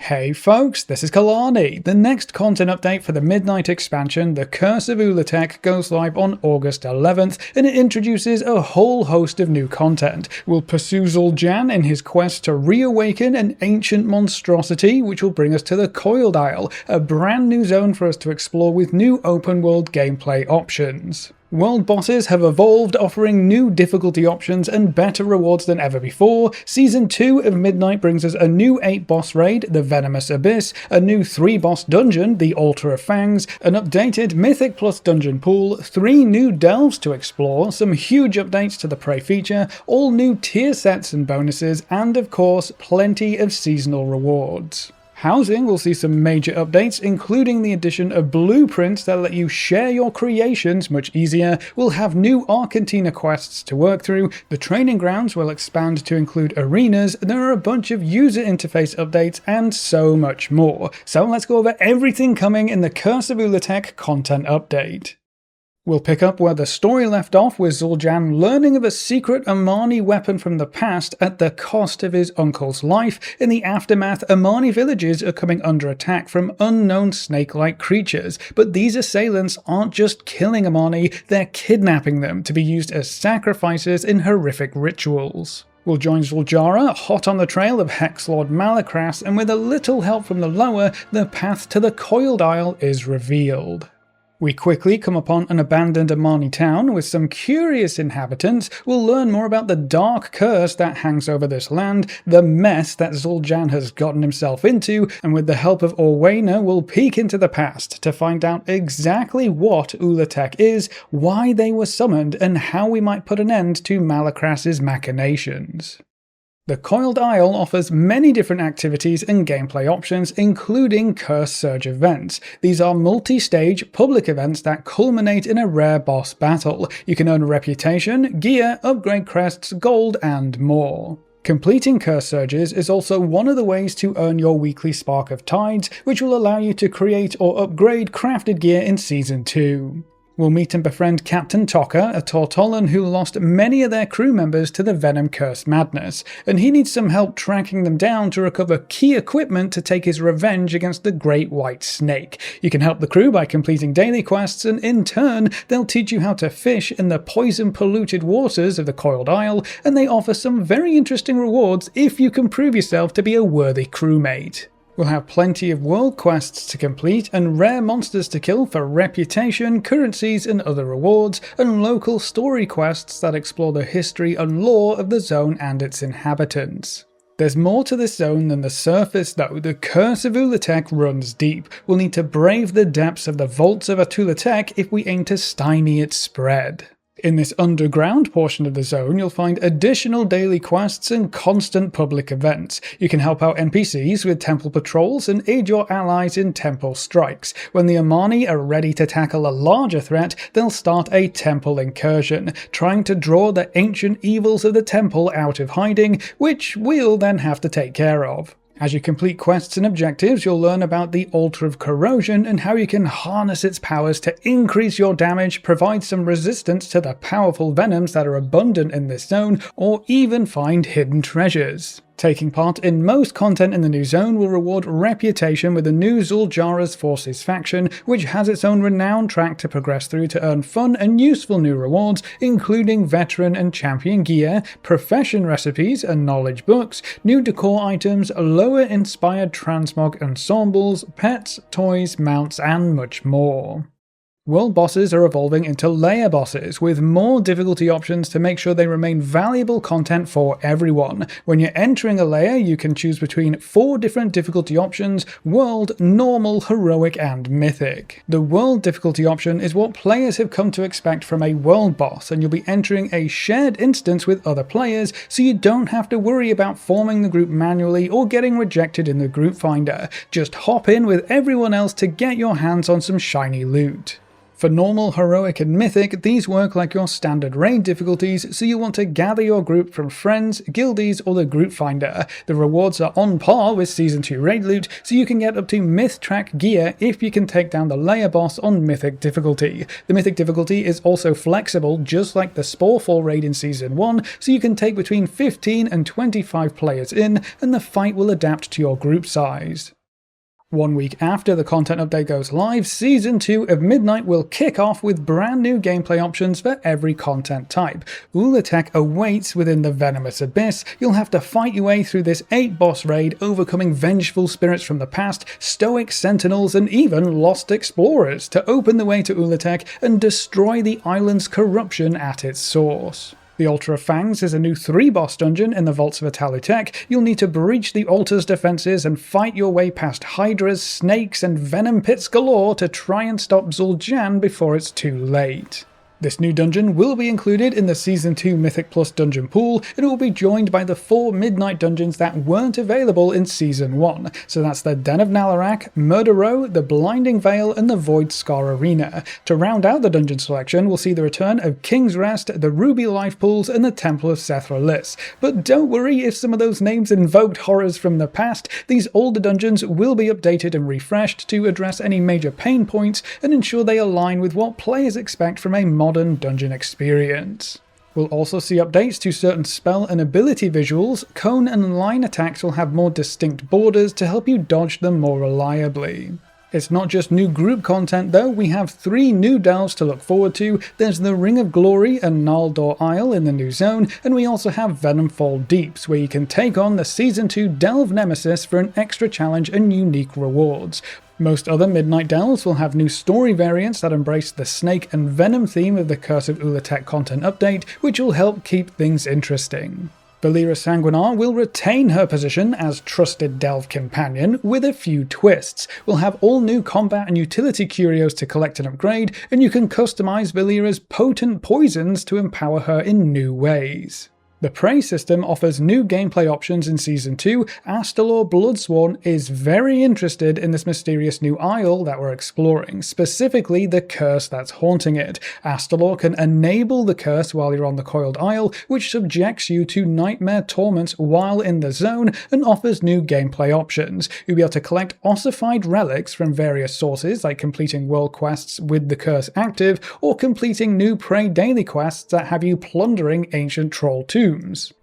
Hey folks, this is Kalani. The next content update for the Midnight expansion, The Curse of Ula'Tek, goes live on August 11th, and it introduces a whole host of new content. We'll pursue Zul'Jan in his quest to reawaken an ancient monstrosity, which will bring us to the Coiled Isle, a brand new zone for us to explore with new open world gameplay options. World bosses have evolved, offering new difficulty options and better rewards than ever before. Season 2 of Midnight brings us a new 8-boss raid, the Venomous Abyss, a new 3-boss dungeon, the Altar of Fangs, an updated Mythic Plus dungeon pool, 3 new delves to explore, some huge updates to the Prey feature, all new tier sets and bonuses, and of course, plenty of seasonal rewards. Housing will see some major updates, including the addition of blueprints that let you share your creations much easier. We'll have new Argentina quests to work through, the training grounds will expand to include arenas, there are a bunch of user interface updates, and so much more. So let's go over everything coming in the Curse of Ula'Tek content update. We'll pick up where the story left off, with Zul'Jan learning of a secret Amani weapon from the past at the cost of his uncle's life. In the aftermath, Amani villages are coming under attack from unknown snake-like creatures, but these assailants aren't just killing Amani, they're kidnapping them to be used as sacrifices in horrific rituals. We'll join Zul'Jara, hot on the trail of Hexlord Malakras, and with a little help from the lower, the path to the Coiled Isle is revealed. We quickly come upon an abandoned Amani town with some curious inhabitants. We'll learn more about the dark curse that hangs over this land, the mess that Zul'Jan has gotten himself into, and with the help of Orwena, we'll peek into the past to find out exactly what Ula'Tek is, why they were summoned, and how we might put an end to Malakras's machinations. The Coiled Isle offers many different activities and gameplay options, including Curse Surge events. These are multi-stage public events that culminate in a rare boss battle. You can earn reputation, gear, upgrade crests, gold, and more. Completing Curse Surges is also one of the ways to earn your weekly Spark of Tides, which will allow you to create or upgrade crafted gear in Season 2. We'll meet and befriend Captain Tokka, a Tortollan who lost many of their crew members to the Venom Curse madness, and he needs some help tracking them down to recover key equipment to take his revenge against the Great White Snake. You can help the crew by completing daily quests, and in turn, they'll teach you how to fish in the poison-polluted waters of the Coiled Isle, and they offer some very interesting rewards if you can prove yourself to be a worthy crewmate. We'll have plenty of world quests to complete and rare monsters to kill for reputation, currencies and other rewards, and local story quests that explore the history and lore of the zone and its inhabitants. There's more to this zone than the surface though. The Curse of Ula'Tek runs deep. We'll need to brave the depths of the vaults of Ula'Tek if we aim to stymie its spread. In this underground portion of the zone, you'll find additional daily quests and constant public events. You can help out NPCs with temple patrols and aid your allies in temple strikes. When the Amani are ready to tackle a larger threat, they'll start a temple incursion, trying to draw the ancient evils of the temple out of hiding, which we'll then have to take care of. As you complete quests and objectives, you'll learn about the Altar of Corrosion and how you can harness its powers to increase your damage, provide some resistance to the powerful venoms that are abundant in this zone, or even find hidden treasures. Taking part in most content in the new zone will reward reputation with the new Zul'Jara's Forces faction, which has its own renown track to progress through to earn fun and useful new rewards, including veteran and champion gear, profession recipes and knowledge books, new decor items, lower-inspired transmog ensembles, pets, toys, mounts, and much more. World bosses are evolving into lair bosses, with more difficulty options to make sure they remain valuable content for everyone. When you're entering a lair, you can choose between 4 different difficulty options: World, Normal, Heroic, and Mythic. The World difficulty option is what players have come to expect from a world boss, and you'll be entering a shared instance with other players, so you don't have to worry about forming the group manually or getting rejected in the group finder. Just hop in with everyone else to get your hands on some shiny loot. For normal, heroic, and mythic, these work like your standard raid difficulties, so you want to gather your group from friends, guildies, or the group finder. The rewards are on par with Season 2 raid loot, so you can get up to myth track gear if you can take down the lair boss on mythic difficulty. The mythic difficulty is also flexible, just like the Sporefall raid in Season 1, so you can take between 15 and 25 players in, and the fight will adapt to your group size. 1 week after the content update goes live, Season 2 of Midnight will kick off with brand new gameplay options for every content type. Ula'Tek awaits within the Venomous Abyss. You'll have to fight your way through this 8-boss raid, overcoming vengeful spirits from the past, stoic sentinels, and even lost explorers to open the way to Ula'Tek and destroy the island's corruption at its source. The Altar of Fangs is a new 3-boss dungeon in the Vaults of Ula'Tek. You'll need to breach the altar's defenses and fight your way past hydras, snakes, and venom pits galore to try and stop Zul'Jan before it's too late. This new dungeon will be included in the Season 2 Mythic Plus dungeon pool, and it will be joined by the 4 Midnight dungeons that weren't available in Season 1. So that's the Den of Nalarak, Murder Row, the Blinding Veil, and the Void Scar Arena. To round out the dungeon selection, we'll see the return of King's Rest, the Ruby Life Pools, and the Temple of Sethra-Lis. But don't worry if some of those names invoked horrors from the past. These older dungeons will be updated and refreshed to address any major pain points and ensure they align with what players expect from a modern dungeon experience. We'll also see updates to certain spell and ability visuals. Cone and line attacks will have more distinct borders to help you dodge them more reliably. It's not just new group content though, we have 3 new delves to look forward to. There's the Ring of Glory and Naldor Isle in the new zone, and we also have Venomfall Deeps, where you can take on the Season 2 Delve Nemesis for an extra challenge and unique rewards. Most other Midnight delves will have new story variants that embrace the snake and venom theme of the Curse of Ula'Tek content update, which will help keep things interesting. Valeera Sanguinar will retain her position as trusted delve companion with a few twists. We'll have all new combat and utility curios to collect and upgrade, and you can customize Valeera's potent poisons to empower her in new ways. The Prey system offers new gameplay options in Season 2. Astalor Bloodsworn is very interested in this mysterious new isle that we're exploring, specifically the curse that's haunting it. Astalor can enable the curse while you're on the Coiled Isle, which subjects you to nightmare torments while in the zone and offers new gameplay options. You'll be able to collect ossified relics from various sources, like completing world quests with the curse active, or completing new Prey daily quests that have you plundering ancient troll tombs.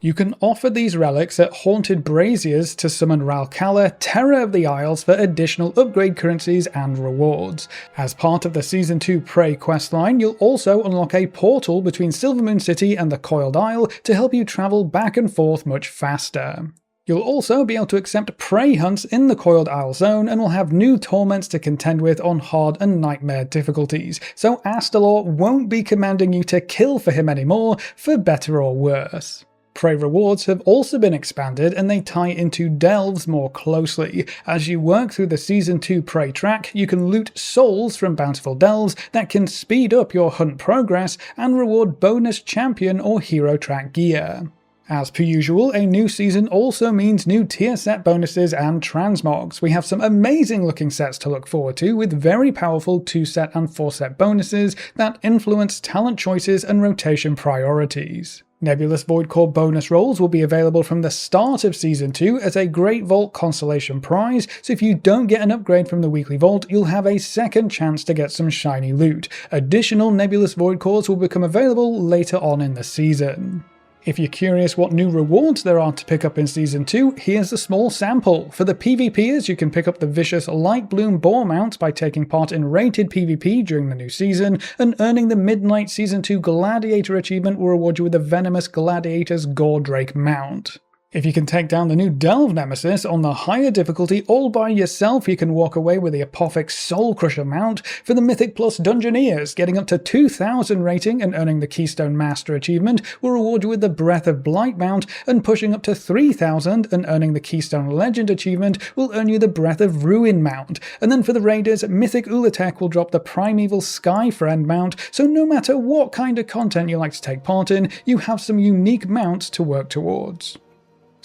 You can offer these relics at Haunted Braziers to summon Ralkala, Terror of the Isles, for additional upgrade currencies and rewards. As part of the Season 2 Prey questline, you'll also unlock a portal between Silvermoon City and the Coiled Isle to help you travel back and forth much faster. You'll also be able to accept prey hunts in the Coiled Isle zone, and will have new torments to contend with on hard and nightmare difficulties, so Astalor won't be commanding you to kill for him anymore, for better or worse. Prey rewards have also been expanded, and they tie into delves more closely. As you work through the Season 2 Prey track, you can loot souls from bountiful delves that can speed up your hunt progress and reward bonus champion or hero track gear. As per usual, a new season also means new tier set bonuses and transmogs. We have some amazing looking sets to look forward to, with very powerful 2-set and 4-set bonuses that influence talent choices and rotation priorities. Nebulous Void Core bonus rolls will be available from the start of Season 2 as a Great Vault consolation prize, so if you don't get an upgrade from the weekly vault, you'll have a second chance to get some shiny loot. Additional Nebulous Void Cores will become available later on in the season. If you're curious what new rewards there are to pick up in Season 2, here's a small sample. For the PvPers, you can pick up the vicious Light Bloom Boar mount by taking part in rated PvP during the new season, and earning the Midnight Season 2 Gladiator achievement will reward you with the Venomous Gladiator's Gordrake mount. If you can take down the new Delve Nemesis on the higher difficulty all by yourself, you can walk away with the Apophic Soul Crusher mount. For the Mythic Plus Dungeoneers, getting up to 2000 rating and earning the Keystone Master achievement will reward you with the Breath of Blight mount, and pushing up to 3000 and earning the Keystone Legend achievement will earn you the Breath of Ruin mount. And then for the Raiders, Mythic Ula'Tek will drop the Primeval Sky Friend mount, so no matter what kind of content you like to take part in, you have some unique mounts to work towards.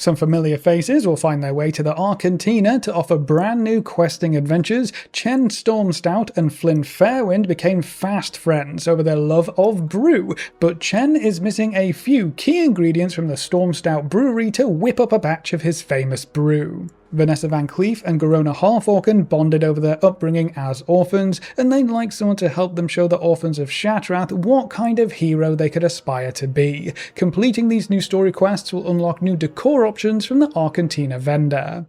Some familiar faces will find their way to the Arcantina to offer brand new questing adventures. Chen Stormstout and Flynn Fairwind became fast friends over their love of brew, but Chen is missing a few key ingredients from the Stormstout brewery to whip up a batch of his famous brew. Vanessa Van Cleef and Garona Halforken bonded over their upbringing as orphans, and they'd like someone to help them show the orphans of Shattrath what kind of hero they could aspire to be. Completing these new story quests will unlock new decor options from the Arcantina vendor.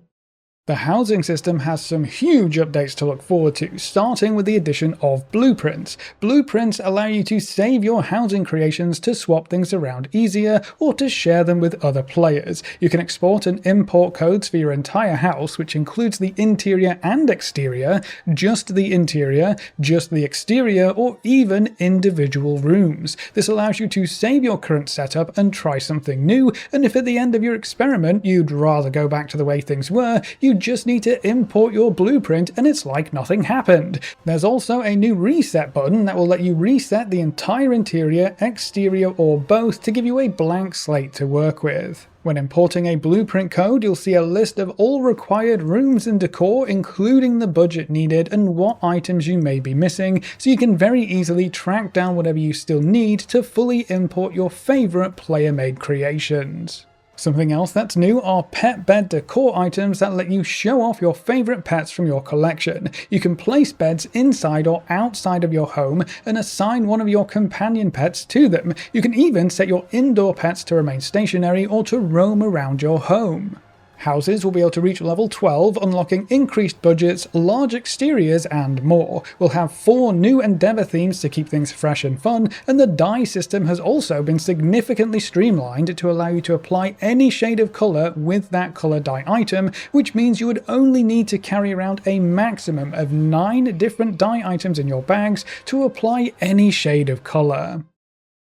The housing system has some huge updates to look forward to, starting with the addition of blueprints. Blueprints allow you to save your housing creations to swap things around easier or to share them with other players. You can export and import codes for your entire house, which includes the interior and exterior, just the interior, just the exterior, or even individual rooms. This allows you to save your current setup and try something new, and if at the end of your experiment you'd rather go back to the way things were, you just need to import your blueprint and it's like nothing happened. There's also a new reset button that will let you reset the entire interior, exterior, or both to give you a blank slate to work with. When importing a blueprint code, you'll see a list of all required rooms and decor, including the budget needed and what items you may be missing, so you can very easily track down whatever you still need to fully import your favourite player-made creations. Something else that's new are pet bed decor items that let you show off your favourite pets from your collection. You can place beds inside or outside of your home and assign one of your companion pets to them. You can even set your indoor pets to remain stationary or to roam around your home. Houses will be able to reach level 12, unlocking increased budgets, large exteriors, and more. We'll have 4 new Endeavour themes to keep things fresh and fun, and the dye system has also been significantly streamlined to allow you to apply any shade of colour with that colour dye item, which means you would only need to carry around a maximum of 9 different dye items in your bags to apply any shade of colour.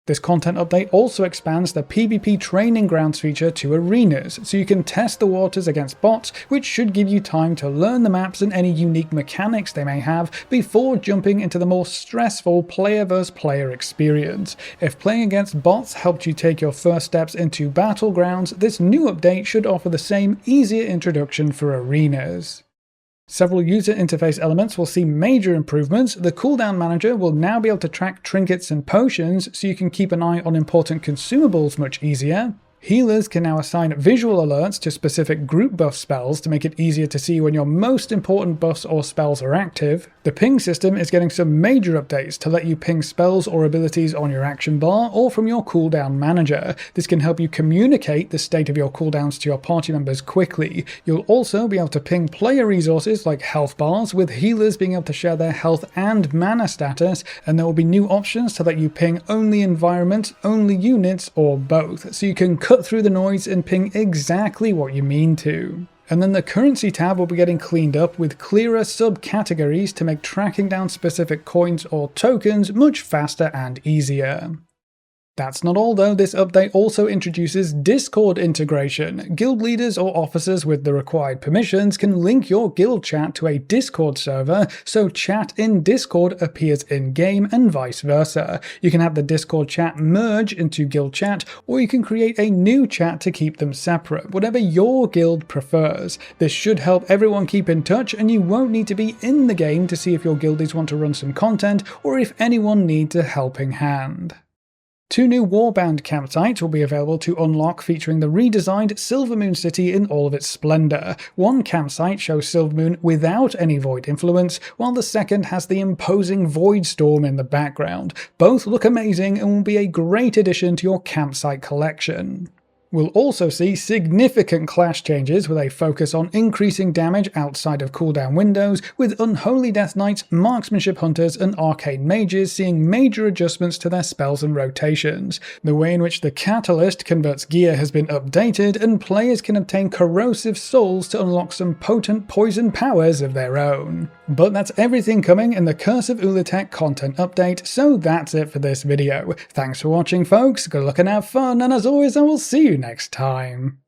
This content update also expands the PvP training grounds feature to arenas, so you can test the waters against bots, which should give you time to learn the maps and any unique mechanics they may have before jumping into the more stressful player vs player experience. If playing against bots helped you take your first steps into battlegrounds, this new update should offer the same easier introduction for arenas. Several user interface elements will see major improvements. The cooldown manager will now be able to track trinkets and potions, so you can keep an eye on important consumables much easier. Healers can now assign visual alerts to specific group buff spells to make it easier to see when your most important buffs or spells are active. The ping system is getting some major updates to let you ping spells or abilities on your action bar or from your cooldown manager. This can help you communicate the state of your cooldowns to your party members quickly. You'll also be able to ping player resources like health bars, with healers being able to share their health and mana status, and there will be new options to let you ping only environments, only units, or both, so you can cut through the noise and ping exactly what you mean to. And then the currency tab will be getting cleaned up with clearer subcategories to make tracking down specific coins or tokens much faster and easier. That's not all though, this update also introduces Discord integration. Guild leaders or officers with the required permissions can link your guild chat to a Discord server, so chat in Discord appears in-game and vice versa. You can have the Discord chat merge into guild chat, or you can create a new chat to keep them separate, whatever your guild prefers. This should help everyone keep in touch, and you won't need to be in the game to see if your guildies want to run some content, or if anyone needs a helping hand. 2 new Warbound campsites will be available to unlock, featuring the redesigned Silvermoon City in all of its splendour. One campsite shows Silvermoon without any Void influence, while the second has the imposing Void Storm in the background. Both look amazing and will be a great addition to your campsite collection. We'll also see significant clash changes with a focus on increasing damage outside of cooldown windows, with Unholy Death Knights, Marksmanship Hunters, and Arcane Mages seeing major adjustments to their spells and rotations. The way in which the Catalyst converts gear has been updated, and players can obtain Corrosive Souls to unlock some potent poison powers of their own. But that's everything coming in the Curse of Ula'Tek content update, so that's it for this video. Thanks for watching folks, good luck and have fun, and as always I will see you next time.